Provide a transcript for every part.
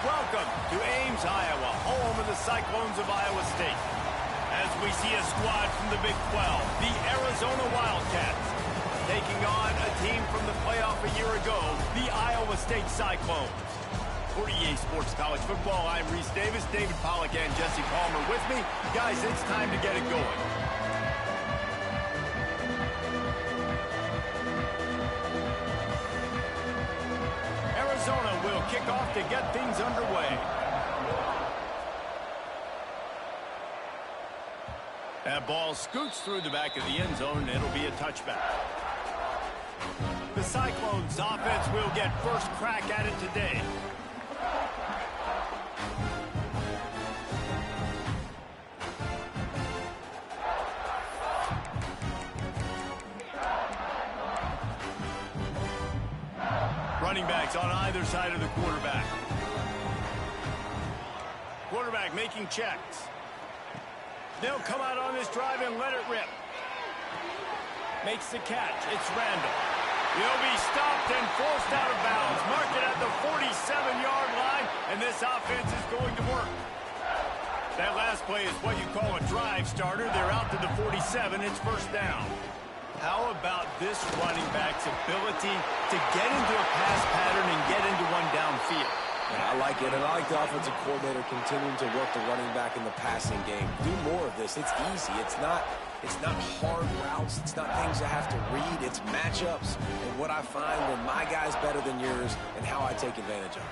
Welcome to Ames, Iowa, home of the Cyclones of Iowa State. As we see a squad from the Big 12, the Arizona Wildcats, taking on a team from the playoff a year ago, the Iowa State Cyclones. For EA Sports College Football, I'm Reese Davis, David Pollack, and Jesse Palmer with me. Guys, it's time to get it going. Arizona will kick off to get things underway. That ball scoots through the back of the end zone, and it'll be a touchback. The Cyclones offense will get first crack at it today. Running backs on either side of the quarterback. Quarterback making checks. They'll come out on this drive and let it rip. Makes the catch. It's Randall. He'll be stopped and forced out of bounds. Mark it at the 47-yard line, and this offense is going to work. That last play is what you call a drive starter. They're out to the 47. It's first down. How about this running back's ability to get into a pass pattern and get into one downfield? Yeah, I like it, and I like the offensive coordinator continuing to work the running back in the passing game. Do more of this. It's easy. It's not hard routes. It's not things I have to read. It's matchups and what I find when my guy's better than yours and how I take advantage of it.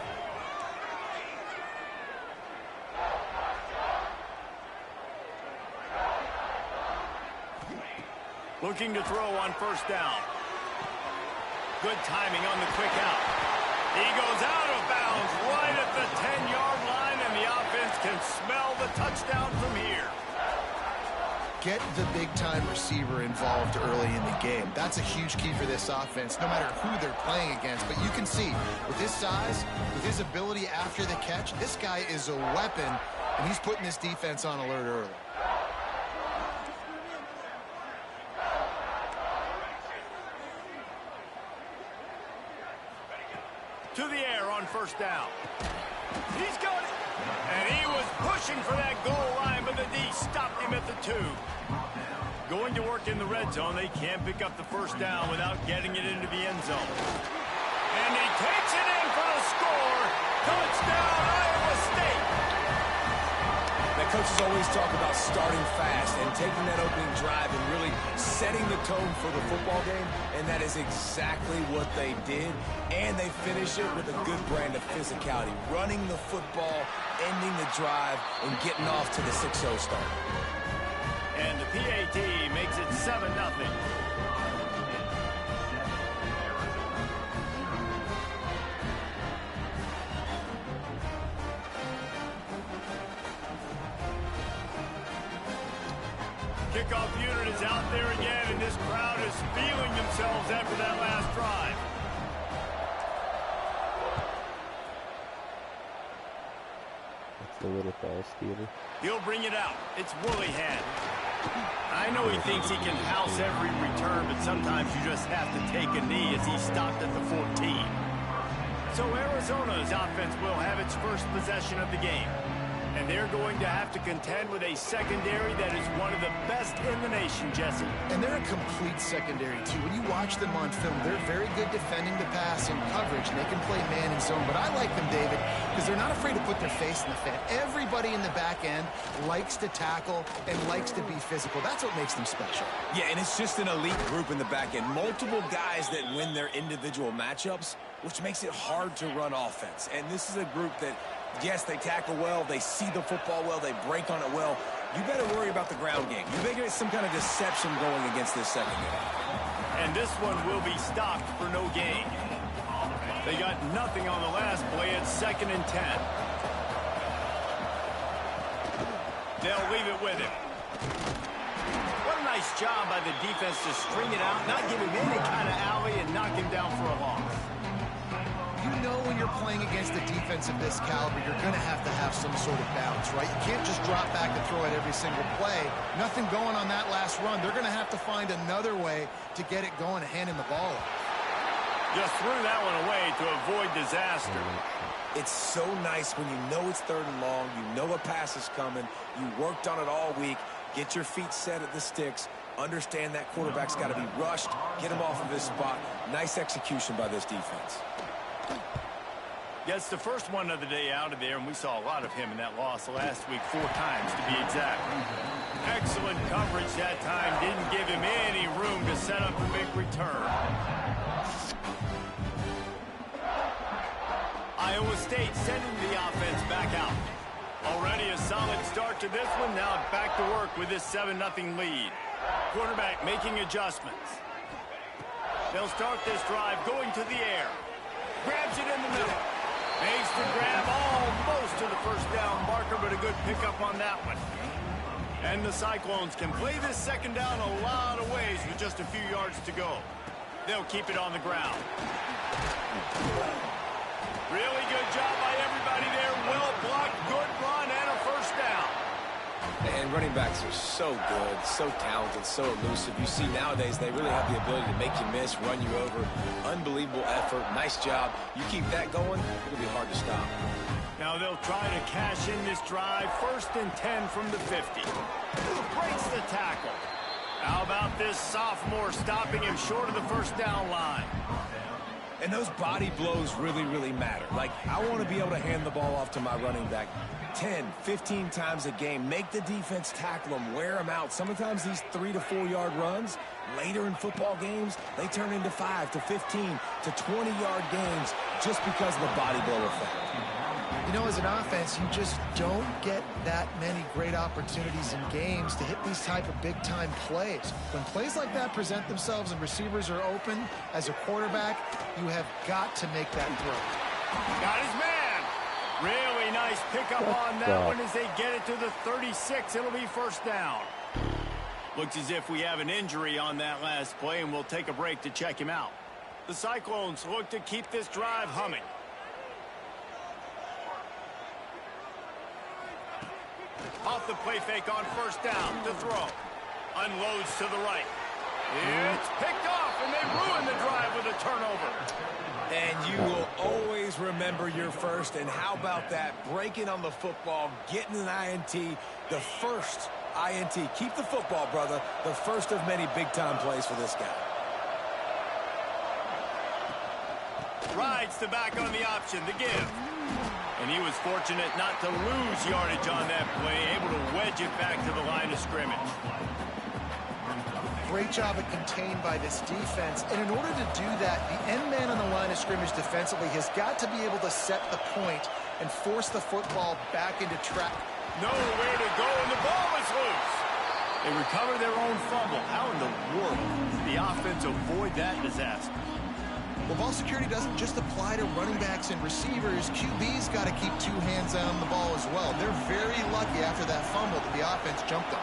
Looking to throw on first down. Good timing on the quick out. He goes out of bounds right at the 10-yard line, and the offense can smell the touchdown from here. Get the big-time receiver involved early in the game. That's a huge key for this offense, no matter who they're playing against. But you can see, with his size, with his ability after the catch, this guy is a weapon, and he's putting this defense on alert early. To the air on first down. He's got it. And he was pushing for that goal line, but the D stopped him at the 2. Going to work in the red zone. They can't pick up the first down without getting it into the end zone. And he takes it in for the score. Touchdown, Iowa State. The coaches always talk about starting fast and taking that opening drive and really setting the tone for the football game, and that is exactly what they did, and they finish it with a good brand of physicality, running the football, ending the drive, and getting off to the 6-0 start. And the PAT makes it 7-0. Kickoff unit is out there again, and this crowd is feeling themselves after that last drive. That's a little false theater. He'll bring it out. It's Woollyhead. I know he thinks he can house every return, but sometimes you just have to take a knee as he stopped at the 14. So Arizona's offense will have its first possession of the game. And they're going to have to contend with a secondary that is one of the best in the nation, Jesse. And they're a complete secondary, too. When you watch them on film, they're very good defending the pass and coverage, and they can play man and zone. But I like them, David, because they're not afraid to put their face in the fan. Everybody in the back end likes to tackle and likes to be physical. That's what makes them special. Yeah, and it's just an elite group in the back end. Multiple guys that win their individual matchups, which makes it hard to run offense. And this is a group that, yes, they tackle well, they see the football well, they break on it well. You better worry about the ground game. You better get some kind of deception going against this secondary. And this one will be stopped for no gain. They got nothing on the last play. It's 2nd and 10. They'll leave it with him. What a nice job by the defense to string it out, not give him any kind of alley, and knock him down for a loss. You know when you're playing against a defense of this caliber, you're going to have some sort of balance, right? You can't just drop back and throw it every single play. Nothing going on that last run. They're going to have to find another way to get it going and hand him the ball. Just threw that one away to avoid disaster. It's so nice when you know it's 3rd and long, you know a pass is coming, you worked on it all week, get your feet set at the sticks, understand that quarterback's got to be rushed, get him off of his spot. Nice execution by this defense. Gets the first one of the day out of there, and we saw a lot of him in that loss last week, 4 times to be exact. Excellent coverage that time. Didn't give him any room to set up a big return. Iowa State sending the offense back out. Already a solid start to this one. Now back to work with this 7-0 lead. Quarterback making adjustments. They'll start this drive going to the air. Grabs it in the middle. Makes the grab almost to the first down marker, but a good pickup on that one. And the Cyclones can play this second down a lot of ways with just a few yards to go. They'll keep it on the ground. Really good job by everybody there. Well blocked, good run, and a first down. And running backs are so good, so talented, so elusive. You see nowadays they really have the ability to make you miss, run you over. Unbelievable effort. Nice job. You keep that going, it'll be hard to stop. Now they'll try to cash in this drive. 1st and 10 from the 50. Breaks the tackle. How about this sophomore stopping him short of the first down line? And those body blows really, really matter. Like, I want to be able to hand the ball off to my running back 10, 15 times a game. Make the defense tackle them, wear them out. Sometimes these 3 to 4 yard runs, later in football games, they turn into 5 to 15 to 20 yard games just because of the body blow effect. You know, as an offense, you just don't get that many great opportunities in games to hit these type of big-time plays. When plays like that present themselves and receivers are open, as a quarterback, you have got to make that throw. Got his man. Really nice pickup on that one as they get it to the 36. It'll be first down. Looks as if we have an injury on that last play, and we'll take a break to check him out. The Cyclones look to keep this drive humming. Off the play fake on first down to throw. Unloads to the right. It's picked off, and they ruin the drive with a turnover. And you will always remember your first. And how about that? Breaking on the football, getting an INT, the first INT. Keep the football, brother. The first of many big-time plays for this guy. Rides the back on the option, the give. And he was fortunate not to lose yardage on that play, able to wedge it back to the line of scrimmage. Great job at contained by this defense. And in order to do that, the end man on the line of scrimmage defensively has got to be able to set the point and force the football back into track. Nowhere to go, and the ball is loose. They recover their own fumble. How in the world did the offense avoid that disaster? Well, ball security doesn't just apply to running backs and receivers. QB's got to keep 2 hands on the ball as well. They're very lucky after that fumble that the offense jumped on.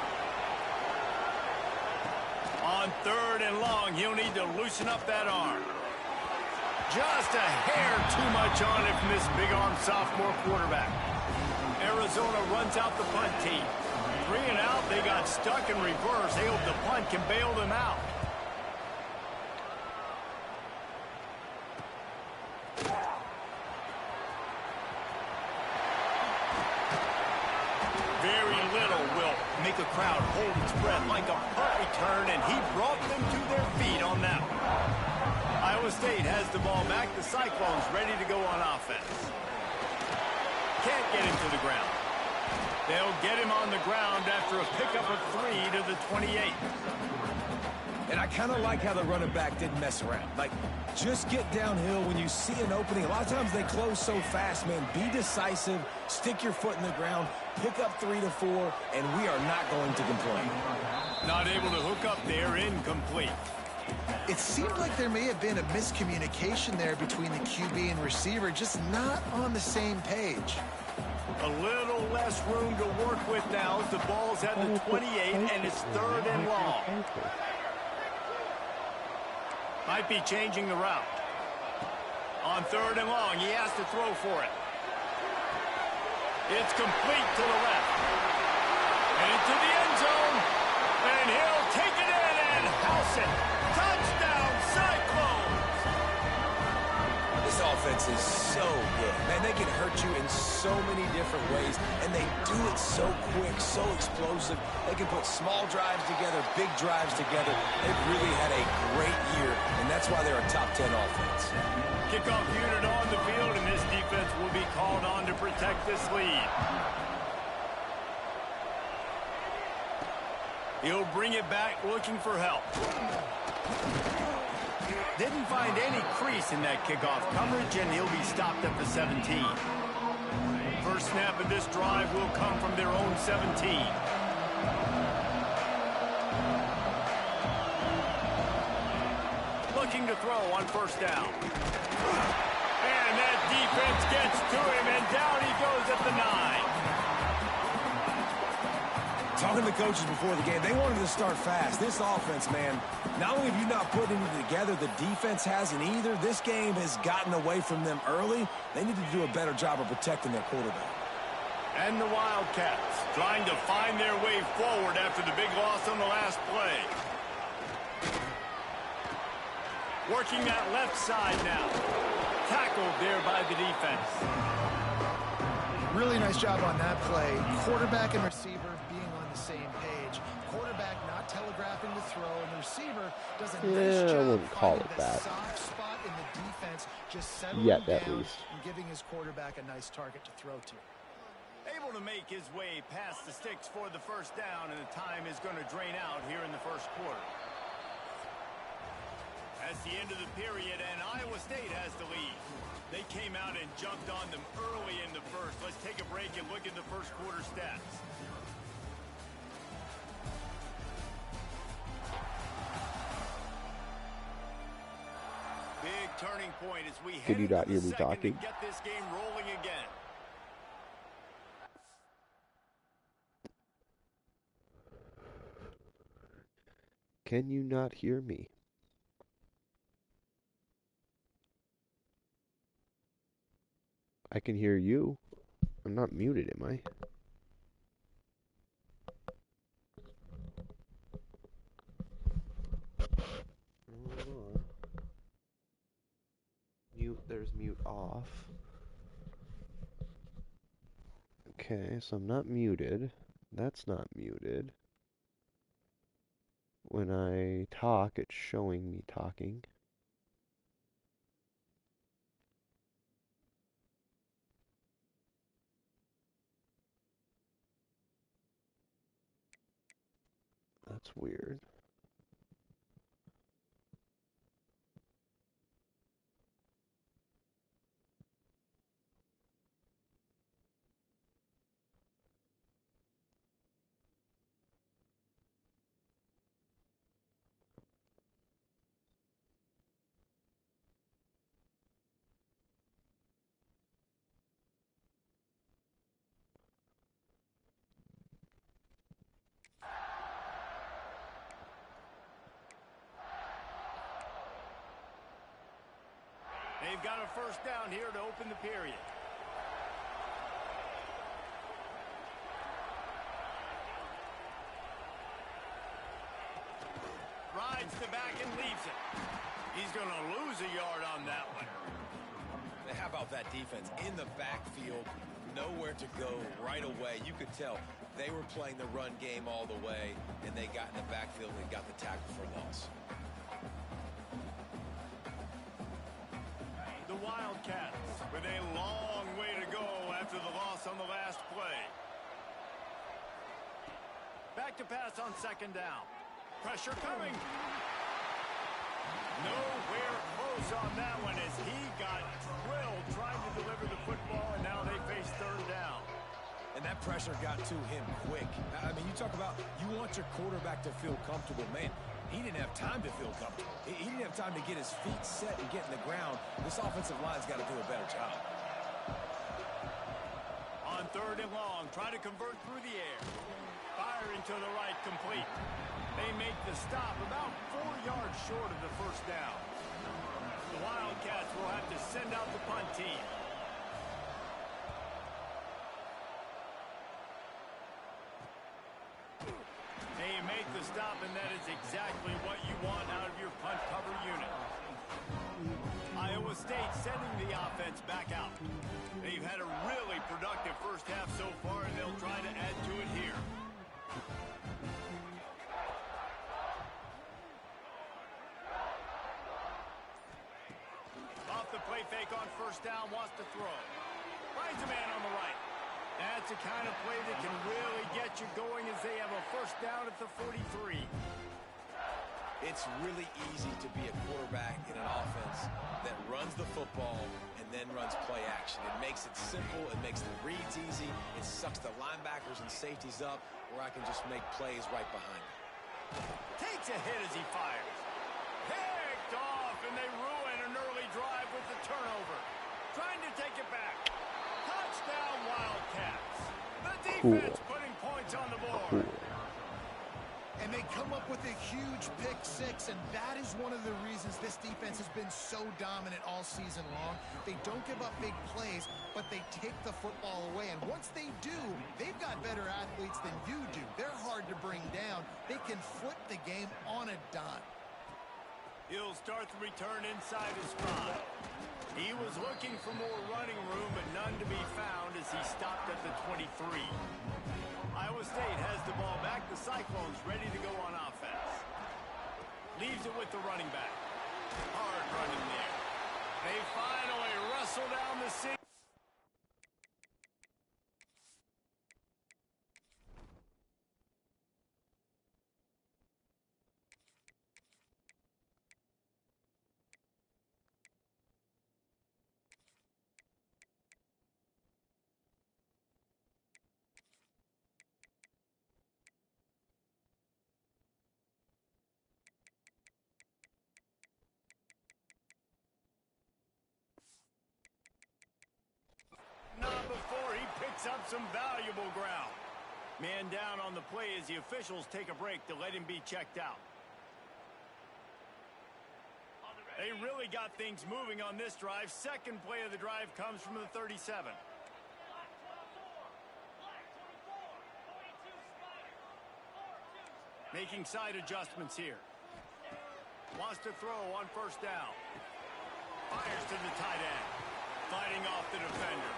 On 3rd and long, he'll need to loosen up that arm. Just a hair too much on it from this big-arm sophomore quarterback. Arizona runs out the punt team. 3 and out, they got stuck in reverse. They hope the punt can bail them out. Very little will make a crowd hold its breath like a punt return, and he brought them to their feet on that one. Iowa State has the ball back. The Cyclones ready to go on offense. Can't get him to the ground. They'll get him on the ground after a pickup of 3 to the 28. And I kind of like how the running back didn't mess around. Like, just get downhill when you see an opening. A lot of times they close so fast, man. Be decisive, stick your foot in the ground, pick up 3 to 4, and we are not going to complain. Not able to hook up there, incomplete. It seemed like there may have been a miscommunication there between the QB and receiver, just not on the same page. A little less room to work with now as the ball's at the 28, and it's 3rd and long. Might be changing the route. On 3rd and long, he has to throw for it. It's complete to the left. And into the end zone. And he'll take it in and house it. Touchdown, Cyclones! This offense is so good. Man, they can hurt you in so many different ways, and they do it so quick, so explosive. They can put small drives together, big drives together. They've really had a great year, and that's why they're a top 10 offense. Kickoff unit on the field, and this defense will be called on to protect this lead. He'll bring it back looking for help. Didn't find any crease in that kickoff coverage, and he'll be stopped at the 17. First snap of this drive will come from their own 17. Looking to throw on first down. And that defense gets to him, and down he goes at the 9. Talking to the coaches before the game, they wanted to start fast. This offense, man, not only have you not put anything together, the defense hasn't either. This game has gotten away from them early. They need to do a better job of protecting their quarterback. And the Wildcats trying to find their way forward after the big loss on the last play. Working that left side now. Tackled there by the defense. Really nice job on that play. Quarterback and receiver being on the same page. Quarterback not telegraphing the throw, and the receiver does a nice job I wouldn't call it finding that. the soft spot in the defense, just settling Yet, down at least. and giving his quarterback a nice target to throw to. Able to make his way past the sticks for the first down, and the time is going to drain out here in the first quarter. That's the end of the period, and Iowa State has the lead. They came out and jumped on them early in the first. Let's take a break and look at the first quarter stats. Big turning point as we head you into not the hear me second talking? to get this game rolling again. Can you not hear me? I can hear you. I'm not muted, am I? Mute, there's mute off. Okay, so I'm not muted. That's not muted. When I talk, it's showing me talking. That's weird. They've got a first down here to open the period. Rides the back and leaves it. He's going to lose a yard on that one. How about that defense in the backfield? Nowhere to go right away. You could tell they were playing the run game all the way, and they got in the backfield and got the tackle for loss. The Wildcats with a long way to go after the loss on the last play. Back to pass on second down. Pressure coming. Nowhere close on that one as he got drilled trying to deliver the football, and now they face third down. And that pressure got to him quick. I mean, you talk about you want your quarterback to feel comfortable. Man, he didn't have time to feel comfortable. He didn't have time to get his feet set and get in the ground. This offensive line's got to do a better job. On third and long, try to convert through the air. Firing to the right, complete. They make the stop about 4 yards short of the first down. The Wildcats will have to send out the punt team. They make the stop, and that is exactly what you want out of your punt cover unit. Iowa State sending the offense back out. They've had a really productive first half so far, and they'll try to add to it here. Off the play fake on first down, wants to throw. Finds a man on the right. That's the kind of play that can really get you going as they have a first down at the 43. It's really easy to be a quarterback in an offense that runs the football and then runs play action. It makes it simple. It makes the reads easy. It sucks the linebackers and safeties up where I can just make plays right behind them. Takes a hit as he fires. Picked off, and they ruin an early drive with the turnover. Trying to take it back. Touchdown, Wildcats. The defense putting points on the board. And they come up with a huge pick six, and that is one of the reasons this defense has been so dominant all season long. They don't give up big plays, but they take the football away. And once they do, they've got better athletes than you do. They're hard to bring down. They can flip the game on a dime. He'll start the return inside his 5. He was looking for more running room, but none to be found as he stopped at the 23. Iowa State has the ball back. The Cyclones ready to go on offense. Leaves it with the running back. Hard running there. They finally wrestle down the city. Not before he picks up some valuable ground. Man down on the play as the officials take a break to let him be checked out. They really got things moving on this drive. Second play of the drive comes from the 37. Making side adjustments here. Wants to throw on first down. Fires to the tight end. Fighting off the defender.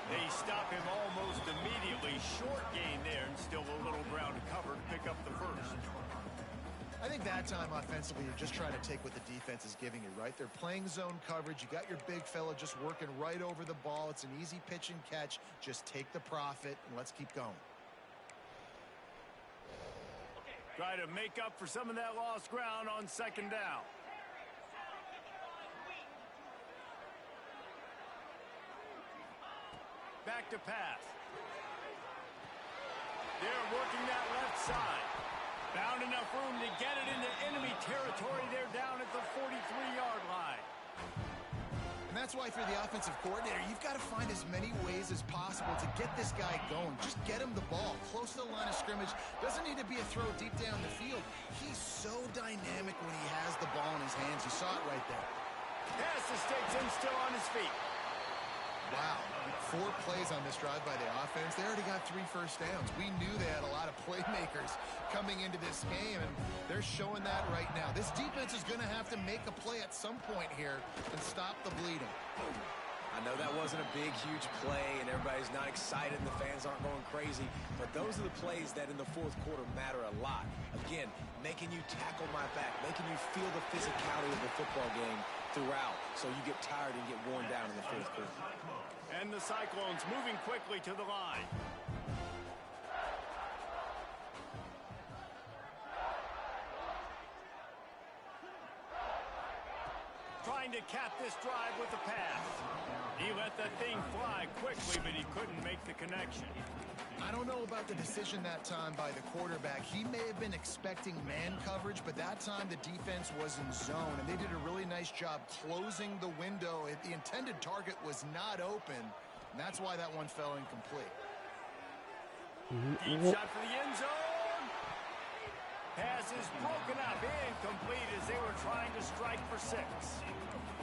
They stop him almost immediately. Short gain there, and still a little ground to cover to pick up the first. I think that time offensively, you're just trying to take what the defense is giving you, right? They're playing zone coverage. You got your big fella just working right over the ball. It's an easy pitch and catch. Just take the profit, and let's keep going. Try to make up for some of that lost ground on second down. Back to pass. They're working that left side. Found enough room to get it into enemy territory. They're down at the 43-yard line. And that's why for the offensive coordinator, you've got to find as many ways as possible to get this guy going. Just get him the ball close to the line of scrimmage. Doesn't need to be a throw deep down the field. He's so dynamic when he has the ball in his hands. You saw it right there. Pass mistakes him still on his feet. Wow. 4 plays on this drive by the offense. They already got 3 first downs. We knew they had a lot of playmakers coming into this game, and they're showing that right now. This defense is going to have to make a play at some point here and stop the bleeding. I know that wasn't a big, huge play, and everybody's not excited, and the fans aren't going crazy, but those are the plays that in the fourth quarter matter a lot. Again, making you tackle my back, making you feel the physicality of the football game throughout, so you get tired and get worn down in the fourth quarter. And the Cyclones moving quickly to the line. Trying to cap this drive with a pass. He let that thing fly quickly, but he couldn't make the connection. I don't know about the decision that time by the quarterback. He may have been expecting man coverage, but that time the defense was in zone, and they did a really nice job closing the window. The intended target was not open, and that's why that one fell incomplete. Deep shot for the end zone. Pass is broken up, incomplete as they were trying to strike for 6.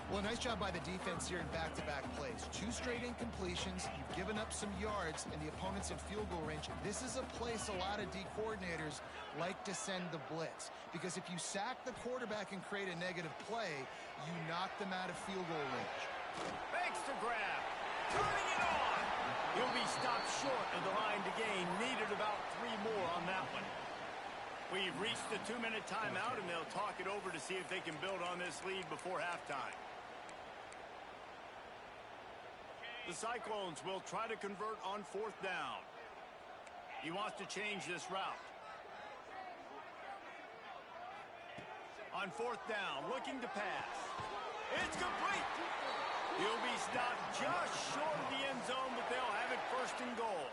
Well, nice job by the defense here in back-to-back plays. 2 straight incompletions, you've given up some yards, and the opponent's in field goal range. This is a place a lot of D coordinators like to send the blitz, because if you sack the quarterback and create a negative play, you knock them out of field goal range. Makes the grab, turning it on. He'll be stopped short of the line to gain. Needed about 3 more on that one. We've reached the 2-minute timeout, and they'll talk it over to see if they can build on this lead before halftime. The Cyclones will try to convert on 4th down. He wants to change this route. On 4th down, looking to pass. It's complete. He'll be stopped just short of the end zone, but they'll have it 1st and goal.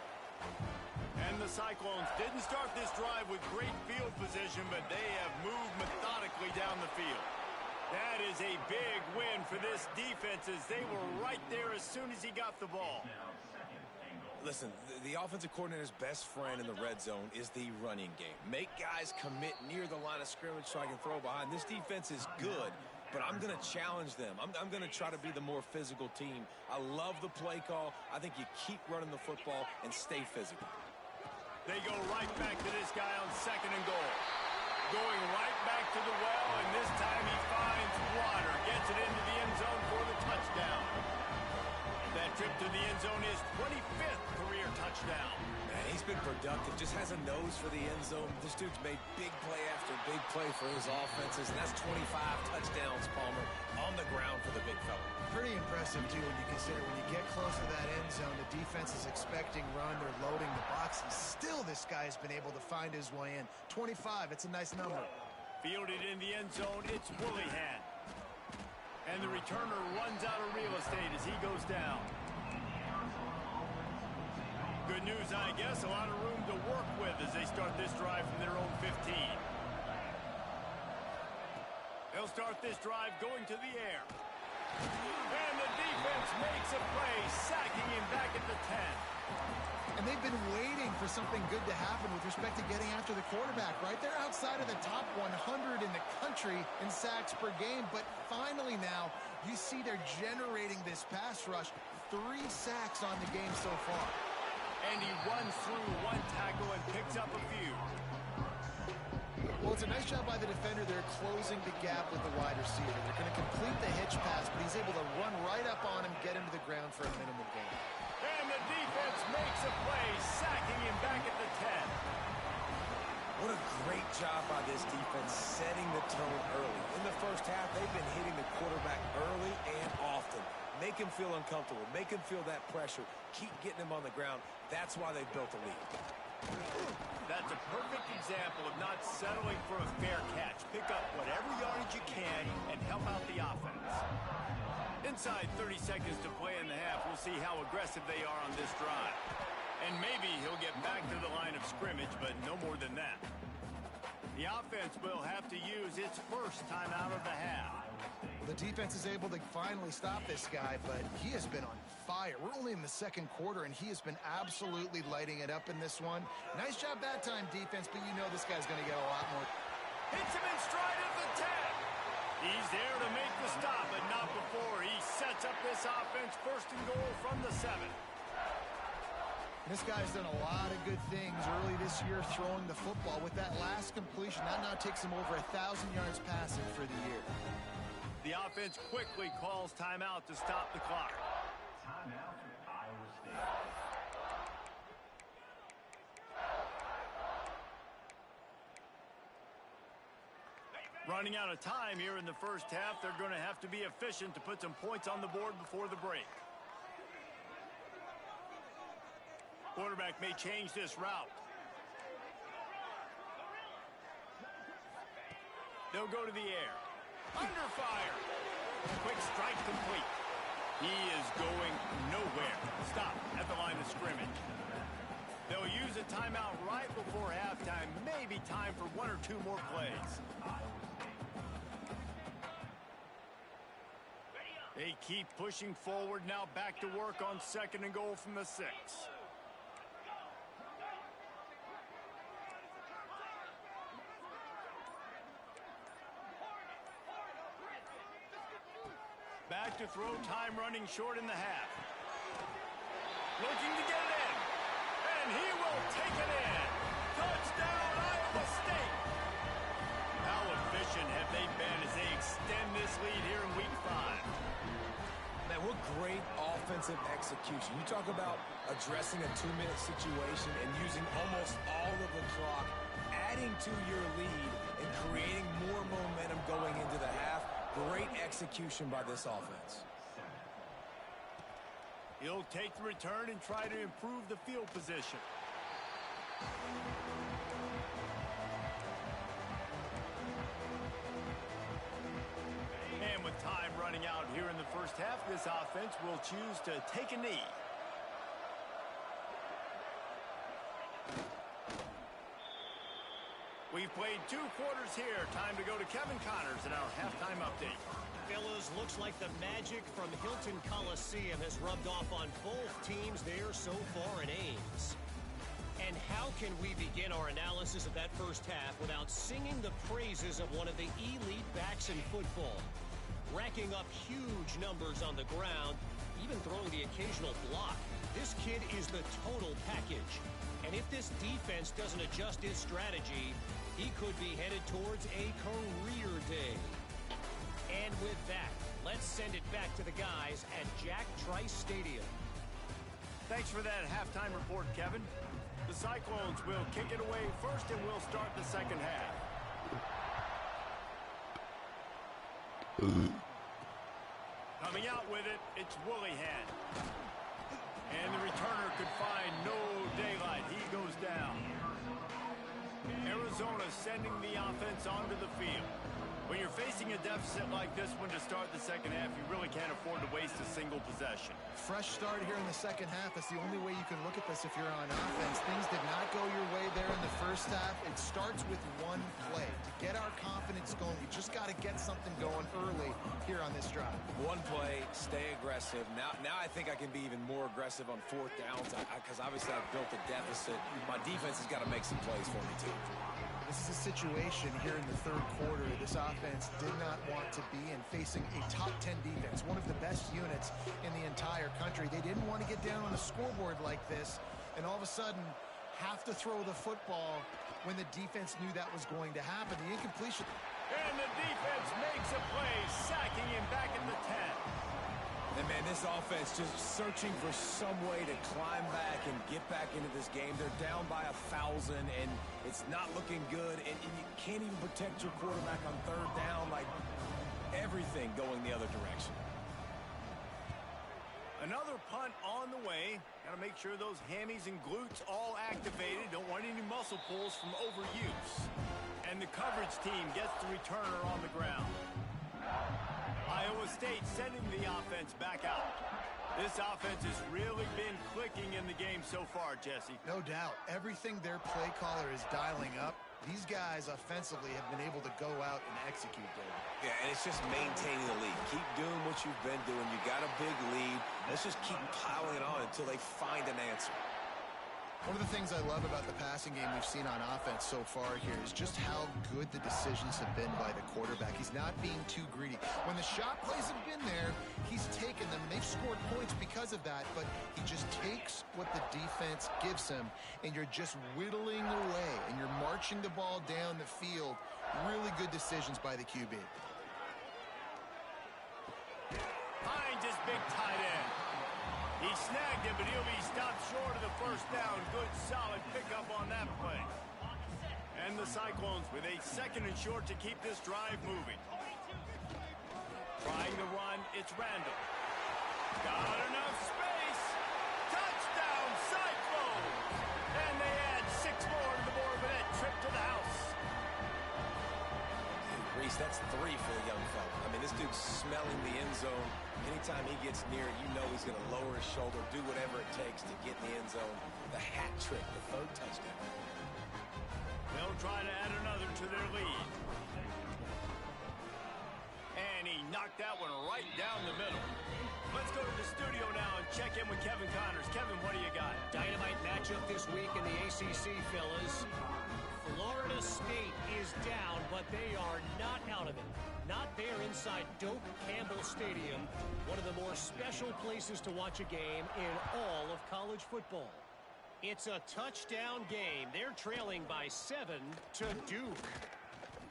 And the Cyclones didn't start this drive with great field position, but they have moved methodically down the field. That is a big win for this defense, as they were right there as soon as he got the ball. Listen, the offensive coordinator's best friend in the red zone is the running game. Make guys commit near the line of scrimmage so I can throw behind. This defense is good, but I'm going to challenge them. I'm going to try to be the more physical team. I love the play call. I think you keep running the football and stay physical. They go right back to this guy on 2nd and goal. Going right back to the well, and this time he finds water. Gets it into the end zone for the touchdown. That trip to the end zone is 25th career touchdown. Man, he's been productive. Just has a nose for the end zone. This dude's made big play after big play for his offenses, and that's 25 touchdowns, Palmer, on the ground for the big fella. Pretty impressive, too, when you consider when you get close to that end zone, the defense is expecting run, they're loading the box, and still this guy has been able to find his way in. 25, it's a nice number. Fielded in the end zone, it's Willihan. And the returner runs out of real estate as he goes down. Good news, I guess, a lot of room to work with as they start this drive from their own 15. They'll start this drive going to the air. And the defense makes a play, sacking him back at the 10. And they've been waiting for something good to happen with respect to getting after the quarterback, right? They're outside of the top 100 in the country in sacks per game, but finally now you see they're generating this pass rush. 3 sacks on the game so far. And he runs through 1 tackle and picks up a few. Well, it's a nice job by the defender there closing the gap with the wide receiver. They're going to complete the hitch pass, but he's able to run right up on him, get him to the ground for a minimum gain. And the defense makes a play, sacking him back at the 10. What a great job by this defense setting the tone early. In the first half, they've been hitting the quarterback early and often. Make him feel uncomfortable. Make him feel that pressure. Keep getting him on the ground. That's why they've built a lead. That's a perfect example of not settling for a fair catch. Pick up whatever yardage you can and help out the offense. Inside 30 seconds to play in the half, we'll see how aggressive they are on this drive. And maybe he'll get back to the line of scrimmage, but no more than that. The offense will have to use its first timeout of the half. The defense is able to finally stop this guy, but he has been on fire. We're only in the 2nd quarter, and he has been absolutely lighting it up in this one. Nice job that time, defense, but you know this guy's going to get a lot more. Hits him in stride at the 10. He's there to make the stop, but not before he sets up this offense 1st and goal from the 7. This guy's done a lot of good things early this year throwing the football. With that last completion, that now takes him over 1,000 yards passing for the year. The offense quickly calls timeout to stop the clock. Timeout for Iowa State. Running out of time here in the first half, they're going to have to be efficient to put some points on the board before the break. Quarterback may change this route. They'll go to the air. Under fire. Quick strike complete. He is going nowhere. Stop at the line of scrimmage. They'll use a timeout right before halftime. Maybe time for 1 or 2 more plays. They keep pushing forward. Now back to work on 2nd and goal from the 6. to throw, time running short in the half. Looking to get it in. And he will take it in. Touchdown, Iowa State. How efficient have they been as they extend this lead here in Week 5? Man, what great offensive execution. You talk about addressing a 2-minute situation and using almost all of the clock, adding to your lead and creating more momentum going into the half. Great execution by this offense. He'll take the return and try to improve the field position. And with time running out here in the first half, this offense will choose to take a knee. We've played 2 quarters here. Time to go to Kevin Connors in our halftime update. Fellas, looks like the magic from Hilton Coliseum has rubbed off on both teams there so far in Ames. And how can we begin our analysis of that first half without singing the praises of one of the elite backs in football? Racking up huge numbers on the ground, even throwing the occasional block. This kid is the total package. And if this defense doesn't adjust its strategy, he could be headed towards a career day. And with that, let's send it back to the guys at Jack Trice Stadium. Thanks for that halftime report, Kevin. The Cyclones will kick it away first and we'll start the second half. Coming out with it, it's Woolihan. And the returner could find no daylight. He goes down. Arizona sending the offense onto the field. When you're facing a deficit like this one to start the second half, you really can't afford to waste a single possession. Fresh start here in the second half. That's the only way you can look at this if you're on offense. Things did not go your way there in the first half. It starts with one play. To get our confidence going, we just got to get something going early here on this drive. One play, stay aggressive. Now I think I can be even more aggressive on 4th downs because obviously I've built a deficit. My defense has got to make some plays for me too. This is a situation here in the third quarter this offense did not want to be in, facing a top 10 defense, one of the best units in the entire country. They didn't want to get down on the scoreboard like this and all of a sudden have to throw the football when the defense knew that was going to happen. The incompletion. And the defense makes a play, sacking him back at the 10. And, man, this offense just searching for some way to climb back and get back into this game. They're down by 1,000, and it's not looking good. And you can't even protect your quarterback on 3rd down. Like, everything going the other direction. Another punt on the way. Got to make sure those hammies and glutes all activated. Don't want any muscle pulls from overuse. And the coverage team gets the returner on the ground. Iowa State sending the offense back out. This offense has really been clicking in the game so far, Jesse. No doubt. Everything their play caller is dialing up, these guys offensively have been able to go out and execute, David. Yeah, and it's just maintaining the lead. Keep doing what you've been doing. You got a big lead. Let's just keep piling it on until they find an answer. One of the things I love about the passing game we've seen on offense so far here is just how good the decisions have been by the quarterback. He's not being too greedy. When the shot plays have been there, he's taken them. They've scored points because of that, but he just takes what the defense gives him, and you're just whittling away, and you're marching the ball down the field. Really good decisions by the QB. Finds his big tight end. He snagged him, but he'll be stopped short of the first down. Good, solid pickup on that play. And the Cyclones with a 2nd and short to keep this drive moving. Trying to run, it's Randall. Got enough space. Touchdown, Cyclones! And they add 6 more to the board with that trip to the house. Reese, that's 3 for the young fella. I mean, this dude's smelling the end zone. Anytime he gets near it, you know he's going to lower his shoulder, do whatever it takes to get in the end zone. The hat trick, the 3rd touchdown. They'll try to add another to their lead. And he knocked that one right down the middle. Let's go to the studio now and check in with Kevin Connors. Kevin, what do you got? Dynamite matchup this week in the ACC, fellas. Florida State is down, but they are not out of it. Not there inside Doak Campbell Stadium, one of the more special places to watch a game in all of college football. It's a touchdown game. They're trailing by 7 to Duke.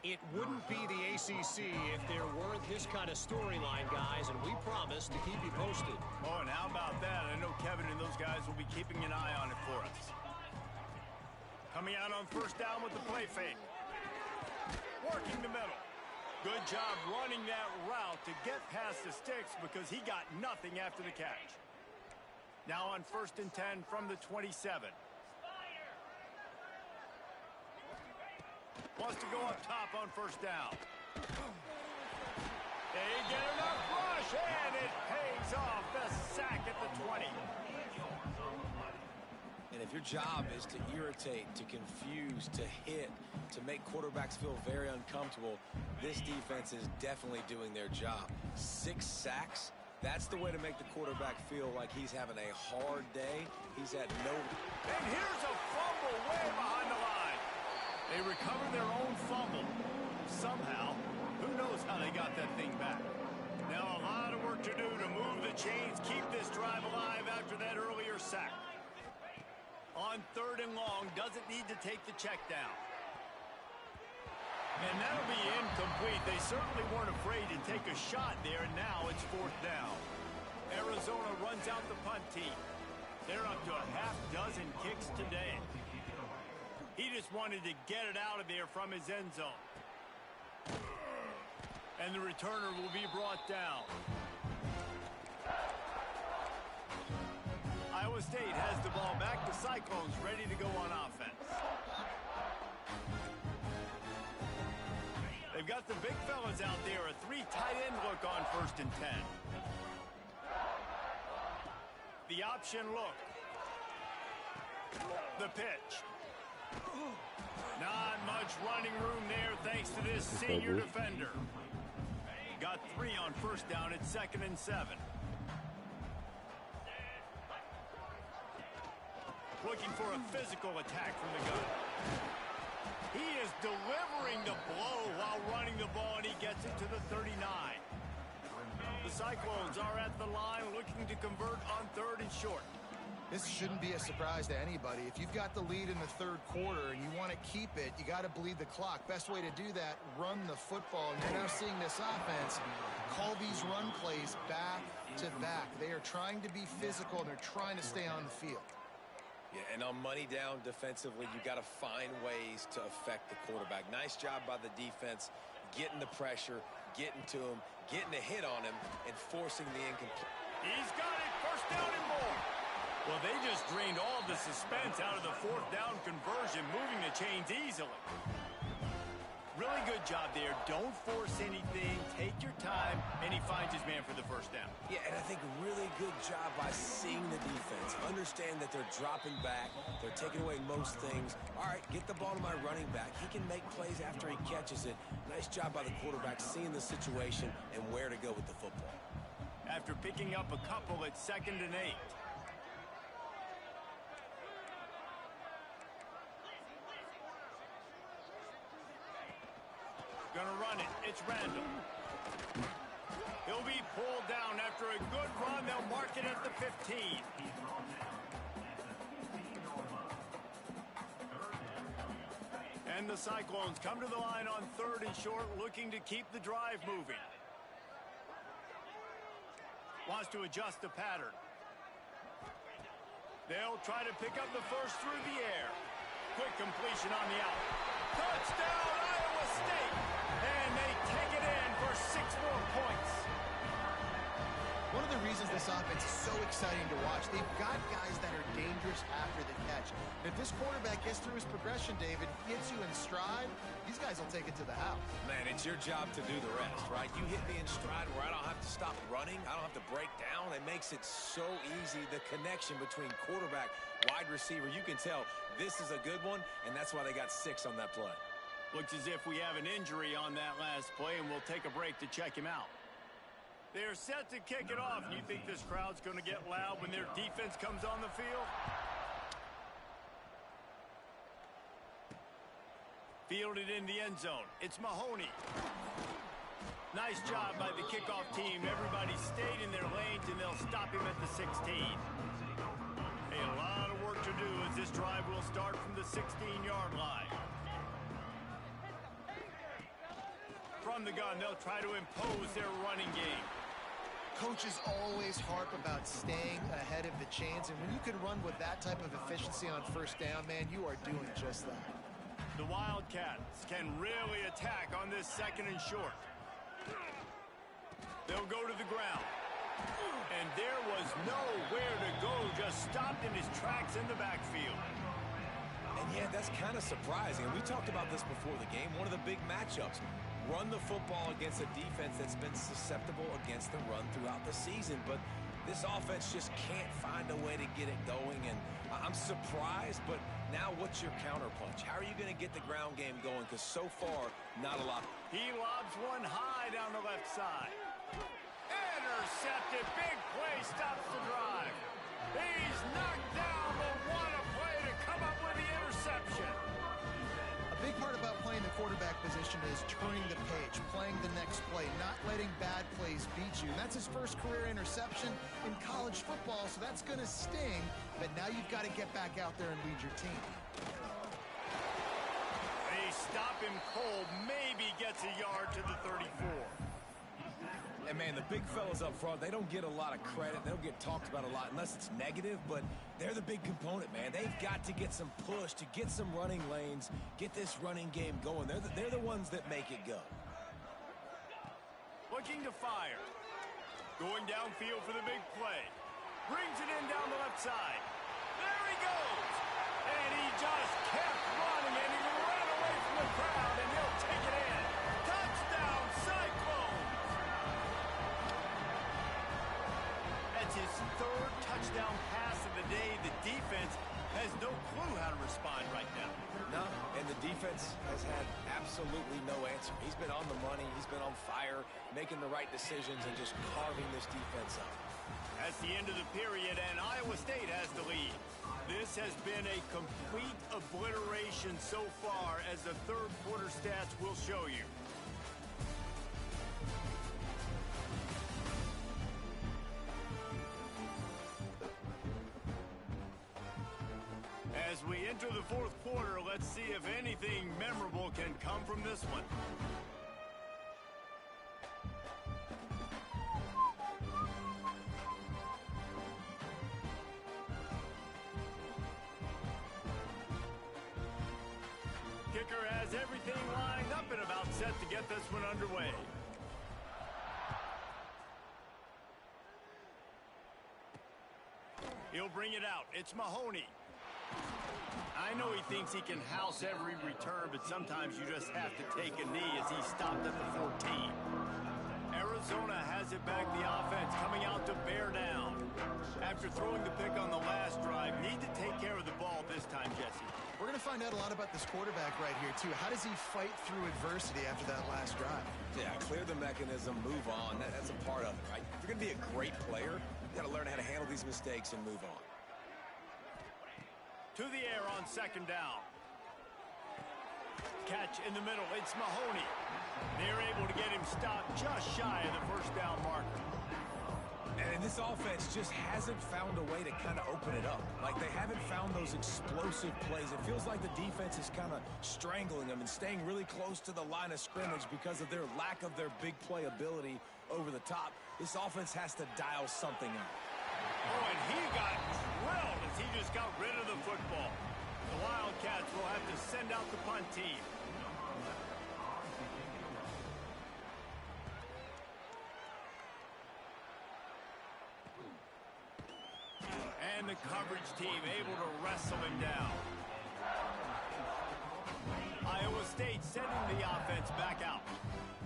It wouldn't be the ACC if there weren't this kind of storyline, guys, and we promise to keep you posted. Oh, and how about that? I know Kevin and those guys will be keeping an eye on it for us. Coming out on first down with the play fake. Working the middle. Good job running that route to get past the sticks because he got nothing after the catch. Now on 1st and 10 from the 27. Wants to go up top on first down. They get enough rush, and it pays off. The sack at the 20. And if your job is to irritate, to confuse, to hit, to make quarterbacks feel very uncomfortable, this defense is definitely doing their job. 6 sacks, that's the way to make the quarterback feel like he's having a hard day. He's at no... And here's a fumble way behind the line. They recovered their own fumble. Somehow, who knows how they got that thing back. Now a lot of work to do to move the chains, keep this drive alive after that earlier sack. On 3rd and long, doesn't need to take the check down. And that'll be incomplete. They certainly weren't afraid to take a shot there, and now it's 4th down. Arizona runs out the punt team. They're up to a half dozen kicks today. He just wanted to get it out of there from his end zone. And the returner will be brought down. Iowa State has the ball back. The Cyclones ready to go on offense. They've got the big fellas out there. A 3 tight end look on 1st and 10. The option look. The pitch. Not much running room there thanks to this senior defender. Got 3 on first down at 2nd and 7. Looking for a physical attack from the gun. He is delivering the blow while running the ball, and he gets it to the 39. The Cyclones are at the line looking to convert on 3rd and short. This shouldn't be a surprise to anybody. If you've got the lead in the 3rd quarter and you want to keep it, you got to bleed the clock. Best way to do that, run the football. And you're now seeing this offense call these run plays back to back. They are trying to be physical, and they're trying to stay on the field. Yeah, and on money down defensively, you got to find ways to affect the quarterback. Nice job by the defense, getting the pressure, getting to him, getting a hit on him, and forcing the incomplete. He's got it, 1st down and more. Well, they just drained all the suspense out of the 4th down conversion, moving the chains easily. Really good job there. Don't force anything. Take your time, and he finds his man for the 1st down. Yeah, and I think really good job by seeing the defense. Understand that they're dropping back. They're taking away most things. All right, get the ball to my running back. He can make plays after he catches it. Nice job by the quarterback seeing the situation and where to go with the football. After picking up a couple at 2nd and 8. Gonna run it. It's Randall. He'll be pulled down after a good run. They'll mark it at the 15. And the Cyclones come to the line on 3rd and short, looking to keep the drive moving. Wants to adjust the pattern. They'll try to pick up the first through the air. Quick completion on the out. Touchdown, Iowa State! And they take it in for 6 more points. One of the reasons this offense is so exciting to watch, they've got guys that are dangerous after the catch. If this quarterback gets through his progression, David, hits you in stride, these guys will take it to the house. Man, it's your job to do the rest, right? You hit me in stride where I don't have to stop running. I don't have to break down. It makes it so easy. The connection between quarterback, wide receiver, you can tell this is a good one, and that's why they got 6 on that play. Looks as if we have an injury on that last play, and we'll take a break to check him out. They're set to kick it off. You think this crowd's going to get loud when their defense comes on the field? Fielded in the end zone. It's Mahoney. Nice job by the kickoff team. Everybody stayed in their lanes, and they'll stop him at the 16. A lot of work to do as this drive will start from the 16-yard line. From the gun, they'll try to impose their running game. Coaches always harp about staying ahead of the chains, and when you can run with that type of efficiency on first down, man, you are doing just that. The Wildcats can really attack on this second and short. They'll go to the ground. And there was nowhere to go, just stopped in his tracks in the backfield. And yeah, that's kind of surprising. And we talked about this before the game, one of the big matchups. Run the football against a defense that's been susceptible against the run throughout the season. But this offense just can't find a way to get it going. And I'm surprised, but now what's your counterpunch? How are you going to get the ground game going? Because so far, not a lot. He lobs one high down the left side. Intercepted. Big play stops the drive. He's knocked down, but what a play to come up with the interception. A big part about playing the quarterback position is turning the page, playing the next play, not letting bad plays beat you. And that's his first career interception in college football, so that's going to sting. But now you've got to get back out there and lead your team. They stop him cold, maybe gets a yard to the 34. And, man, the big fellas up front, they don't get a lot of credit. They don't get talked about a lot unless it's negative, but they're the big component, man. They've got to get some push, to get some running lanes, get this running game going. They're the ones that make it go. Looking to fire. Going downfield for the big play. Brings it in down the left side. There he goes. And he just kept running, and he ran away from the crowd, and he'll take it in. Touchdown, Cyclones. That's his third touchdown pass of the day. The defense has no clue how to respond right now. No, and the defense has had absolutely no answer. He's been on the money. He's been on fire, making the right decisions and just carving this defense up. That's the end of the period, and Iowa State has the lead. This has been a complete obliteration so far, as the third quarter stats will show you. As we enter the fourth quarter, let's see if anything memorable can come from this one. Kicker has everything lined up and about set to get this one underway. He'll bring it out. It's Mahoney. I know he thinks he can house every return, but sometimes you just have to take a knee as he stopped at the 14. Arizona has it back, the offense coming out to bear down. After throwing the pick on the last drive, need to take care of the ball this time, Jesse. We're going to find out a lot about this quarterback right here, too. How does he fight through adversity after that last drive? Yeah, clear the mechanism, move on. That's a part of it, right? If you're going to be a great player, you got to learn how to handle these mistakes and move on. To the air on second down. Catch in the middle. It's Mahoney. They're able to get him stopped just shy of the first down marker. And this offense just hasn't found a way to kind of open it up. Like, they haven't found those explosive plays. It feels like the defense is kind of strangling them and staying really close to the line of scrimmage because of their lack of their big play ability over the top. This offense has to dial something up. Oh, and he got drilled as he just got rid of the football. The Wildcats will have to send out the punt team. And the coverage team able to wrestle him down. Iowa State sending the offense back out.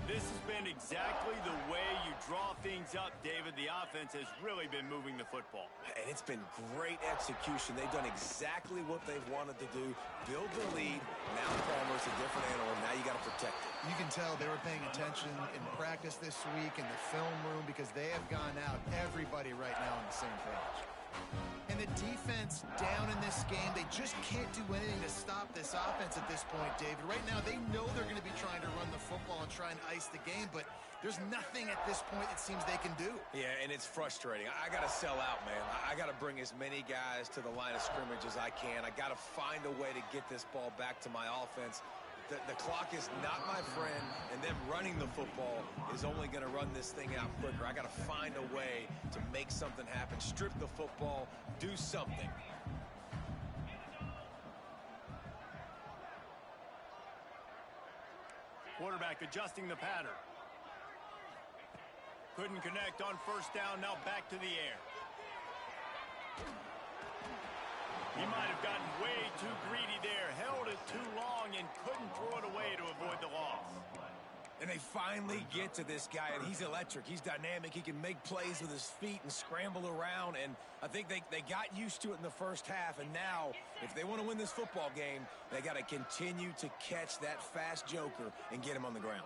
This has been exactly the way you draw things up, David. The offense has really been moving the football. And it's been great execution. They've done exactly what they've wanted to do. Build the lead. Now Palmer's a different animal. Now you got to protect it. You can tell they were paying attention in practice this week in the film room because they have gone out, everybody right now on the same page. And the defense down in this game, they just can't do anything to stop this offense at this point, David. Right now, they know they're going to be trying to run the football and try and ice the game, but there's nothing at this point it seems they can do. Yeah, and it's frustrating. I got to sell out, man. I got to bring as many guys to the line of scrimmage as I can. I got to find a way to get this ball back to my offense. The clock is not my friend, and them running the football is only going to run this thing out quicker. I got to find a way to make something happen, strip the football, do something. Quarterback adjusting the pattern. Couldn't connect on first down, now back to the air. He might have gotten way too greedy there, held it too long, and couldn't throw it away to avoid the loss. And they finally get to this guy, and he's electric. He's dynamic. He can make plays with his feet and scramble around, and I think they got used to it in the first half, and now, if they want to win this football game, they got to continue to catch that fast joker and get him on the ground.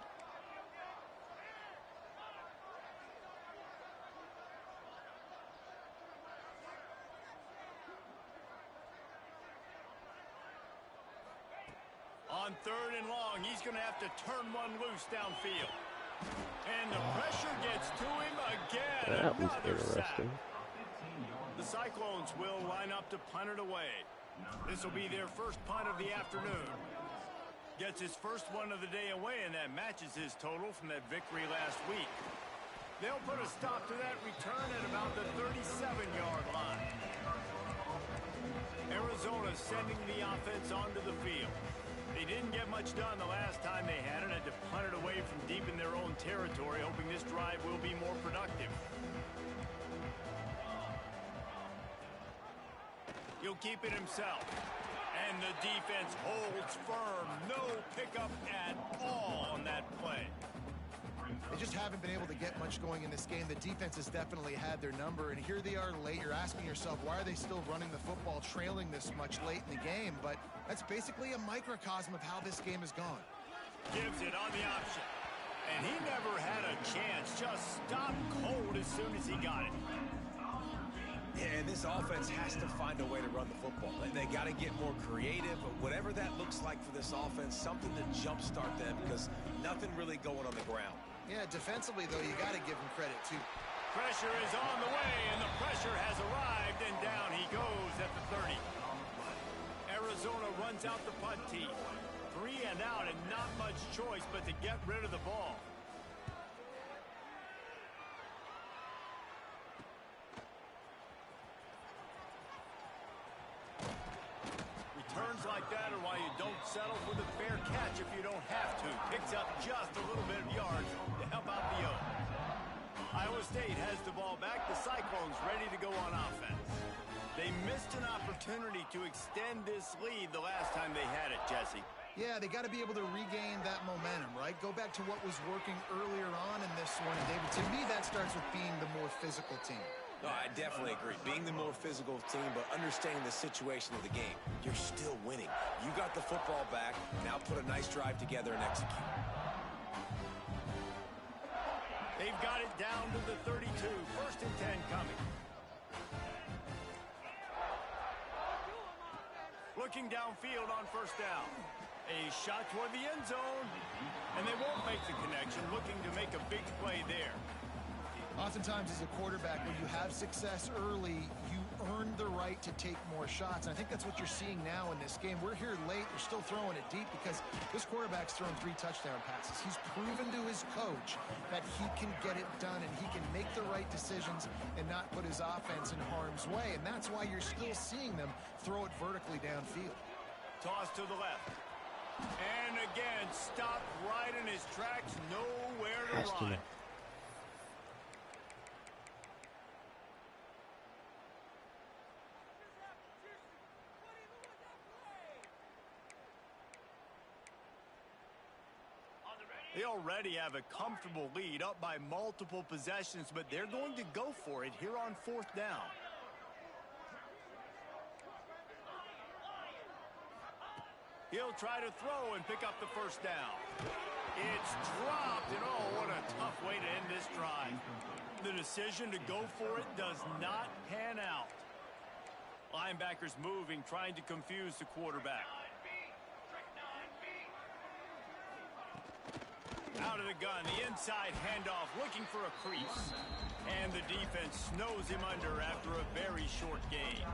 On 3rd and long, he's going to have to turn one loose downfield. And the pressure gets to him again. That was Another sack. interesting. The Cyclones will line up to punt it away. This will be their first punt of the afternoon. Gets his first one of the day away, and that matches his total from that victory last week. They'll put a stop to that return at about the 37-yard line. Arizona sending the offense onto the field. They didn't get much done the last time they had it. Had to punt it away from deep in their own territory, hoping this drive will be more productive. He'll keep it himself. And the defense holds firm. No pickup at all on that play. They just haven't been able to get much going in this game. The defense has definitely had their number, and here they are late. You're asking yourself, why are they still running the football, trailing this much late in the game? But that's basically a microcosm of how this game has gone. Gives it on the option. And he never had a chance. Just stopped cold as soon as he got it. Yeah, and this offense has to find a way to run the football. They got to get more creative, but whatever that looks like for this offense, something to jumpstart them, because nothing really going on the ground. Yeah, defensively, though, you got to give him credit, too. Pressure is on the way, and the pressure has arrived, and down he goes at the 30. Arizona runs out the punt team. 3 and out, and not much choice but to get rid of the ball. Returns like that are why you don't settle for the fair catch if you don't have to. Picks up just a little bit of yards to help out the Oaks. Iowa State has the ball back. The Cyclones ready to go on offense. They missed an opportunity to extend this lead the last time they had it, Jesse. Yeah, they got to be able to regain that momentum, right? Go back to what was working earlier on in this one. And David, to me, that starts with being the more physical team. No, I definitely agree. Being the more physical team, but understanding the situation of the game. You're still winning. You got the football back. Now put a nice drive together and execute. They've got it down to the 32. 1st and 10 coming. Looking downfield on 1st down. A shot toward the end zone. And they won't make the connection. Looking to make a big play there. Oftentimes as a quarterback, when you have success early, you earn the right to take more shots. And I think that's what you're seeing now in this game. We're here late. They're still throwing it deep because this quarterback's thrown 3 touchdown passes. He's proven to his coach that he can get it done and he can make the right decisions and not put his offense in harm's way. And that's why you're still seeing them throw it vertically downfield. Toss to the left. And again, stopped right in his tracks. Nowhere to run. They already have a comfortable lead, up by multiple possessions, but they're going to go for it here on 4th down. He'll try to throw and pick up the 1st down. It's dropped, and oh, what a tough way to end this drive. The decision to go for it does not pan out. Linebackers moving, trying to confuse the quarterback. Out of the gun, the inside handoff, looking for a crease. And the defense snows him under after a very short gain.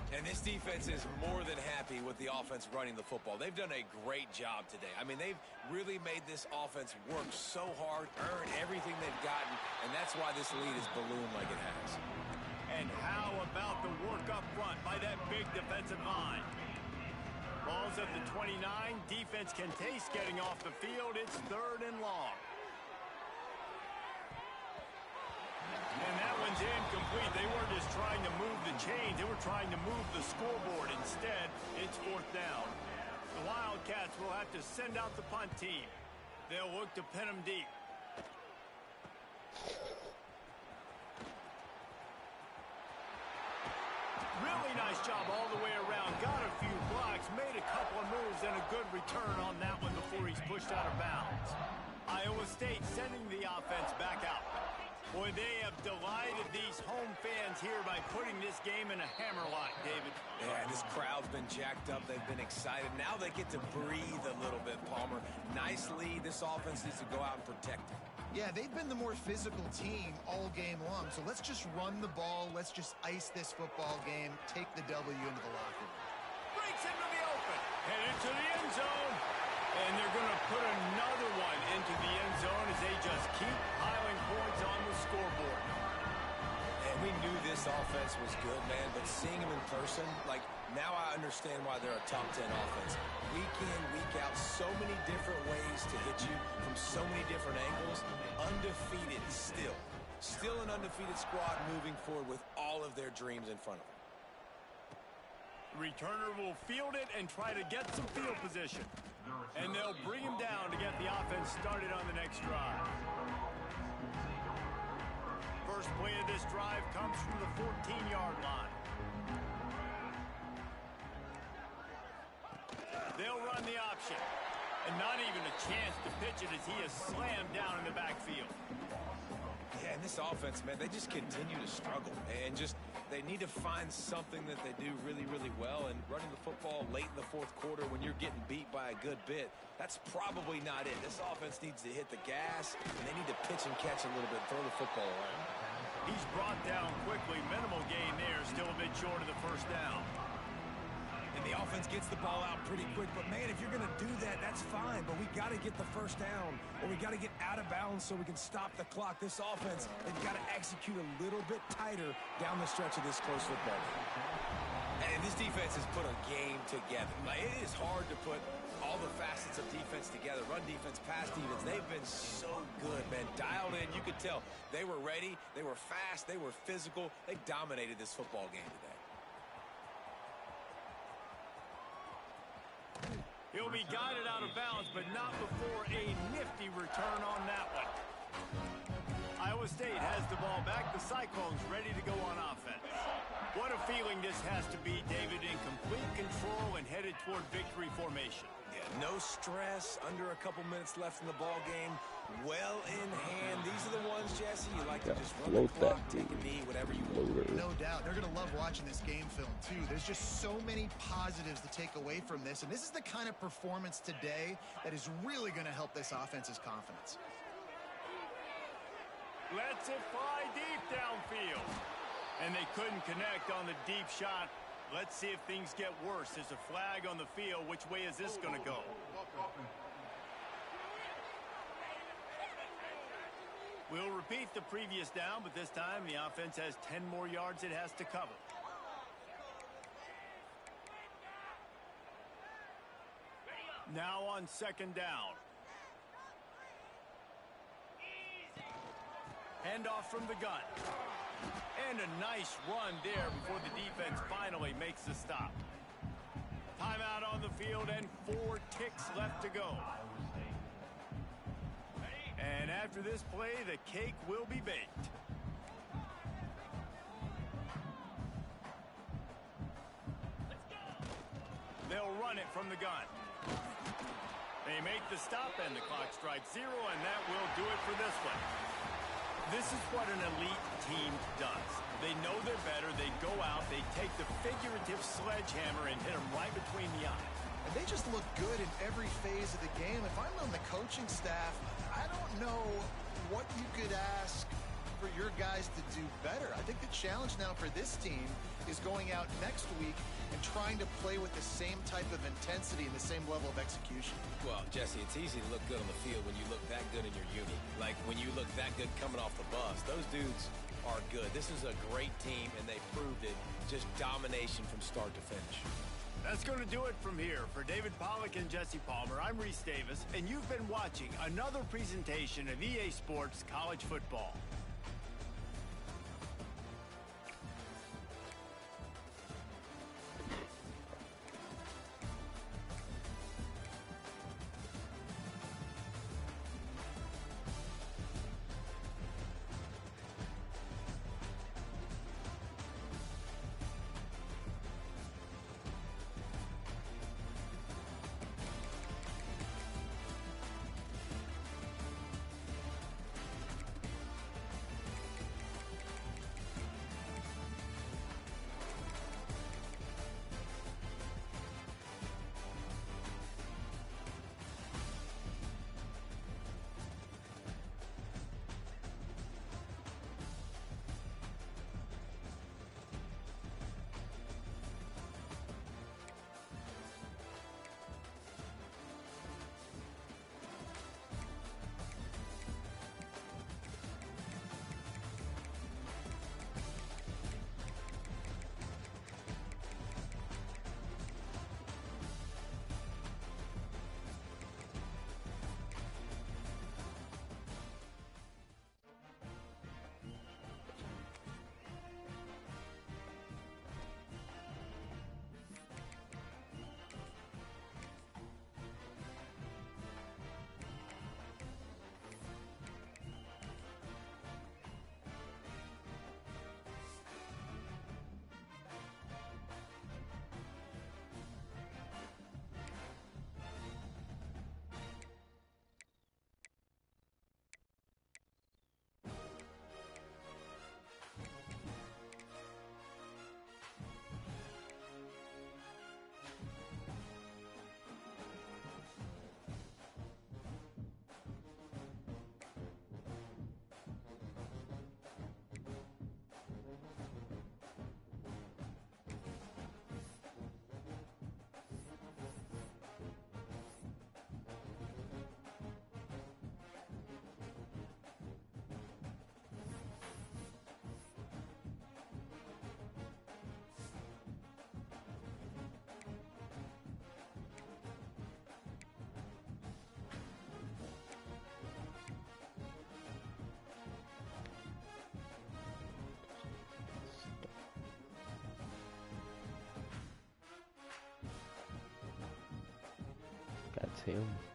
And this defense is more than happy with the offense running the football. They've done a great job today. I mean, they've really made this offense work so hard, earn everything they've gotten, and that's why this lead is ballooned like it has. And how about the work up front by that big defensive line? Ball's at the 29. Defense can taste getting off the field. It's 3rd and long. And that one's incomplete. They weren't just trying to move the chains. They were trying to move the scoreboard. Instead, it's 4th down. The Wildcats will have to send out the punt team. They'll look to pin them deep. Really nice job all the way around. Got a few blocks, made a couple of moves, and a good return on that one before he's pushed out of bounds. Iowa State sending the offense back out. Boy, they have delighted these home fans here by putting this game in a hammerlock, David. Yeah, this crowd's been jacked up. They've been excited. Now they get to breathe a little bit, Palmer. Nice lead. This offense needs to go out and protect it. Yeah, they've been the more physical team all game long. So let's just run the ball. Let's just ice this football game. Take the W into the locker room. Breaks into the open. Headed to the end zone. And they're going to put another one into the end zone as they just keep piling points on the scoreboard. And we knew this offense was good, man, but seeing them in person, like, now I understand why they're a top 10 offense. Week in, week out, so many different ways to hit you from so many different angles. Undefeated still. Still an undefeated squad moving forward with all of their dreams in front of them. Returner will field it and try to get some field position. And they'll bring him down to get the offense started on the next drive. First play of this drive comes from the 14-yard line. They'll run the option. And not even a chance to pitch it as he is slammed down in the backfield. Yeah, and this offense, man, they just continue to struggle. And just, they need to find something that they do really, really well. And running the football late in the 4th quarter when you're getting beat by a good bit, that's probably not it. This offense needs to hit the gas, and they need to pitch and catch a little bit, throw the football around. He's brought down quickly. Minimal gain there, still a bit short of the 1st down. And the offense gets the ball out pretty quick. But, man, if you're going to do that, that's fine. But we got to get the 1st down, or we got to get out of bounds so we can stop the clock. This offense, they've got to execute a little bit tighter down the stretch of this close football game. And this defense has put a game together. Like, it is hard to put all the facets of defense together. Run defense, pass defense. They've been so good, man. Dialed in. You could tell they were ready. They were fast. They were physical. They dominated this football game today. He'll be guided out of bounds, but not before a nifty return on that one. Iowa State has the ball back. The Cyclones ready to go on offense. What a feeling this has to be, David, in complete control and headed toward victory formation. Yeah, no stress, under a couple minutes left in the ball game. Well in hand. These are the ones, Jesse, you like to just run the clock, take a knee, whatever you want. No doubt. They're going to love watching this game film, too. There's just so many positives to take away from this, and this is the kind of performance today that is really going to help this offense's confidence. Lets it fly deep downfield. And they couldn't connect on the deep shot. Let's see if things get worse. There's a flag on the field. Which way is this going to go? We'll repeat the previous down, but this time the offense has 10 more yards it has to cover. Now on 2nd down. Handoff from the gun. And a nice run there before the defense finally makes the stop. Timeout on the field and 4 ticks left to go. And after this play, the cake will be baked. They'll run it from the gun. They make the stop and the clock strikes 0, and that will do it for this one. This is what an elite team does. They know they're better. They go out. They take the figurative sledgehammer and hit them right between the eyes. And they just look good in every phase of the game. If I'm on the coaching staff, I don't know what you could ask for your guys to do better. I think the challenge now for this team is going out next week and trying to play with the same type of intensity and the same level of execution. Well, Jesse, it's easy to look good on the field when you look that good in your uni. Like when you look that good coming off the bus. Those dudes are good. This is a great team, and they proved it. Just domination from start to finish. That's going to do it from here. For David Pollack and Jesse Palmer, I'm Reese Davis, and you've been watching another presentation of EA Sports College Football. That's him.